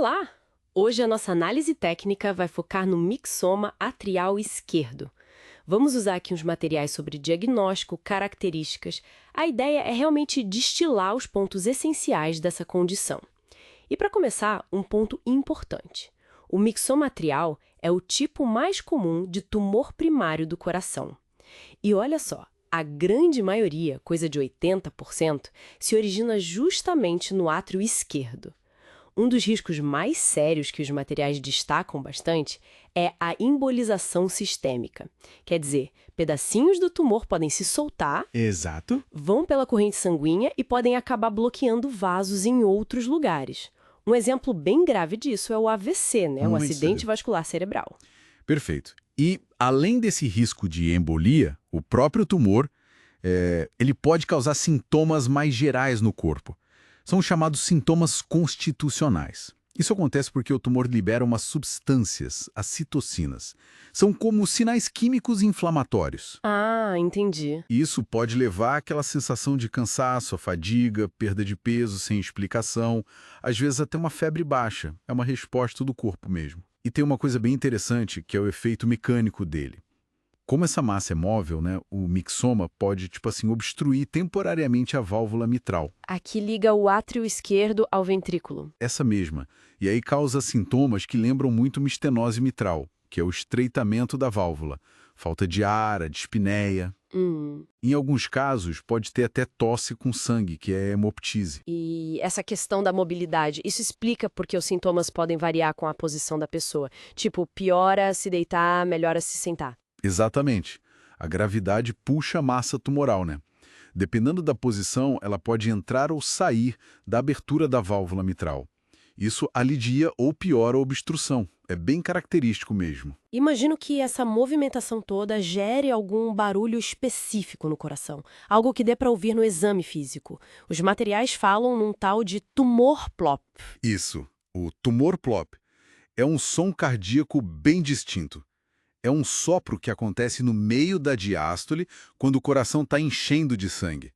Olá! Hoje a nossa análise técnica vai focar no mixoma atrial esquerdo. Vamos usar aqui uns materiais sobre diagnóstico, características. A ideia é realmente destilar os pontos essenciais dessa condição. E para começar, um ponto importante. O mixoma atrial é o tipo mais comum de tumor primário do coração. E olha só, a grande maioria, coisa de 80%, se origina justamente no átrio esquerdo. Um dos riscos mais sérios que os materiais destacam bastante é a embolização sistêmica. Quer dizer, pedacinhos do tumor podem se soltar, Exato. vão pela corrente sanguínea e podem acabar bloqueando vasos em outros lugares. Um exemplo bem grave disso é o AVC, né? O Muito acidente sério. vascular cerebral. Perfeito. E, além desse risco de embolia, o próprio tumor, ele pode causar sintomas mais gerais no corpo. São os chamados sintomas constitucionais. Isso acontece porque o tumor libera umas substâncias, as citocinas. São como sinais químicos inflamatórios. Ah, entendi. E isso pode levar àquela sensação de cansaço, a fadiga, perda de peso sem explicação, às vezes até uma febre baixa. É uma resposta do corpo mesmo. E tem uma coisa bem interessante, que é o efeito mecânico dele. Como essa massa é móvel, né, o mixoma pode, obstruir temporariamente a válvula mitral. Aqui liga o átrio esquerdo ao ventrículo. Essa mesma. E aí causa sintomas que lembram muito uma estenose mitral, que é o estreitamento da válvula. Falta de ar, a dispneia. Em alguns casos, pode ter até tosse com sangue, que é hemoptise. E essa questão da mobilidade, isso explica porque os sintomas podem variar com a posição da pessoa. Tipo, piora se deitar, melhora se sentar. Exatamente. A gravidade puxa a massa tumoral, né? Dependendo da posição, ela pode entrar ou sair da abertura da válvula mitral. Isso alidia ou piora a obstrução. É bem característico mesmo. Imagino que essa movimentação toda gere algum barulho específico no coração, algo que dê para ouvir no exame físico. Os materiais falam num tal de tumor plop. Isso. O tumor plop é um som cardíaco bem distinto. É um sopro que acontece no meio da diástole quando o coração está enchendo de sangue.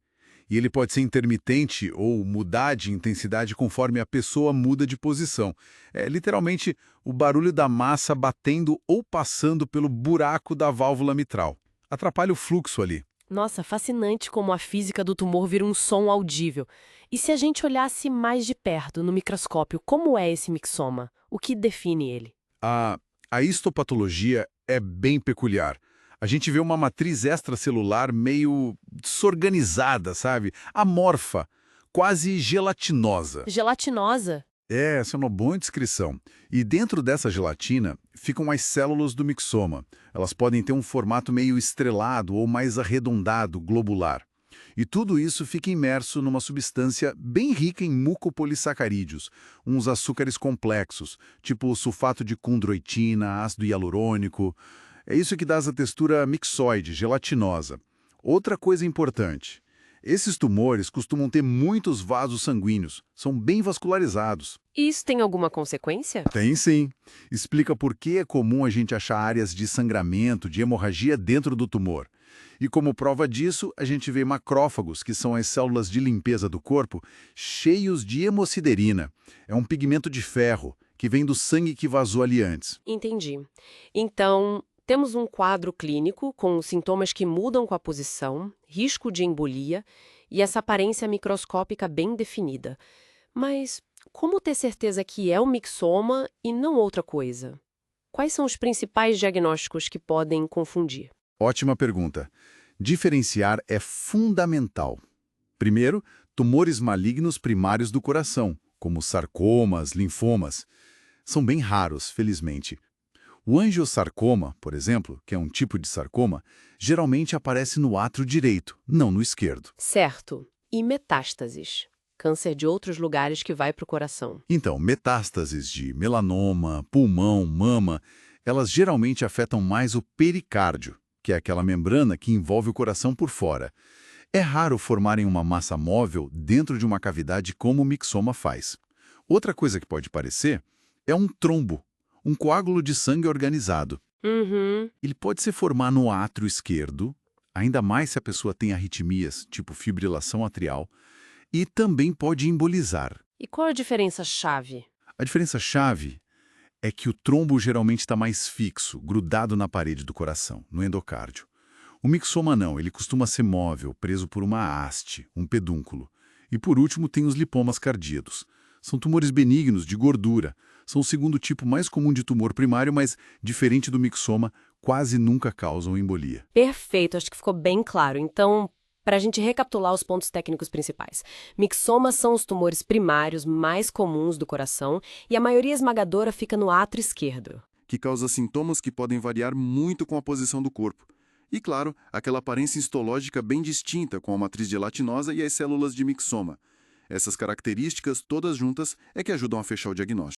E ele pode ser intermitente ou mudar de intensidade conforme a pessoa muda de posição. É literalmente o barulho da massa batendo ou passando pelo buraco da válvula mitral. Atrapalha o fluxo ali. Nossa, fascinante como a física do tumor vira um som audível. E se a gente olhasse mais de perto, no microscópio, como é esse mixoma? O que define ele? A histopatologia é bem peculiar. A gente vê uma matriz extracelular meio desorganizada, sabe? Amorfa, quase gelatinosa. Gelatinosa? Essa é uma boa descrição. E dentro dessa gelatina ficam as células do mixoma. Elas podem ter um formato meio estrelado ou mais arredondado, globular. E tudo isso fica imerso numa substância bem rica em mucopolissacarídeos, uns açúcares complexos, tipo o sulfato de condroitina, ácido hialurônico. É isso que dá essa textura mixoide, gelatinosa. Outra coisa importante, esses tumores costumam ter muitos vasos sanguíneos, são bem vascularizados. E isso tem alguma consequência? Tem sim. Explica por que é comum a gente achar áreas de sangramento, de hemorragia dentro do tumor. E como prova disso, a gente vê macrófagos, que são as células de limpeza do corpo, cheios de hemosiderina. É um pigmento de ferro, que vem do sangue que vazou ali antes. Entendi. Então, temos um quadro clínico com sintomas que mudam com a posição, risco de embolia e essa aparência microscópica bem definida. Mas como ter certeza que é um mixoma e não outra coisa? Quais são os principais diagnósticos que podem confundir? Ótima pergunta. Diferenciar é fundamental. Primeiro, tumores malignos primários do coração, como sarcomas, linfomas. São bem raros, felizmente. O angiosarcoma, por exemplo, que é um tipo de sarcoma, geralmente aparece no átrio direito, não no esquerdo. Certo. E metástases? Câncer de outros lugares que vai para o coração. Então, metástases de melanoma, pulmão, mama, elas geralmente afetam mais o pericárdio, que é aquela membrana que envolve o coração por fora. É raro formarem uma massa móvel dentro de uma cavidade como o mixoma faz. Outra coisa que pode parecer é um trombo, um coágulo de sangue organizado. Uhum. Ele pode se formar no átrio esquerdo, ainda mais se a pessoa tem arritmias, tipo fibrilação atrial, e também pode embolizar. E qual a diferença-chave? A diferença-chave é que o trombo geralmente está mais fixo, grudado na parede do coração, no endocárdio. O mixoma não, ele costuma ser móvel, preso por uma haste, um pedúnculo. E por último tem os lipomas cardíados. São tumores benignos de gordura. São o segundo tipo mais comum de tumor primário, mas, diferente do mixoma, quase nunca causam embolia. Perfeito, acho que ficou bem claro. Então, para a gente recapitular os pontos técnicos principais. Mixomas são os tumores primários mais comuns do coração e a maioria esmagadora fica no átrio esquerdo. Que causa sintomas que podem variar muito com a posição do corpo. E, claro, aquela aparência histológica bem distinta com a matriz gelatinosa e as células de mixoma. Essas características, todas juntas, é que ajudam a fechar o diagnóstico.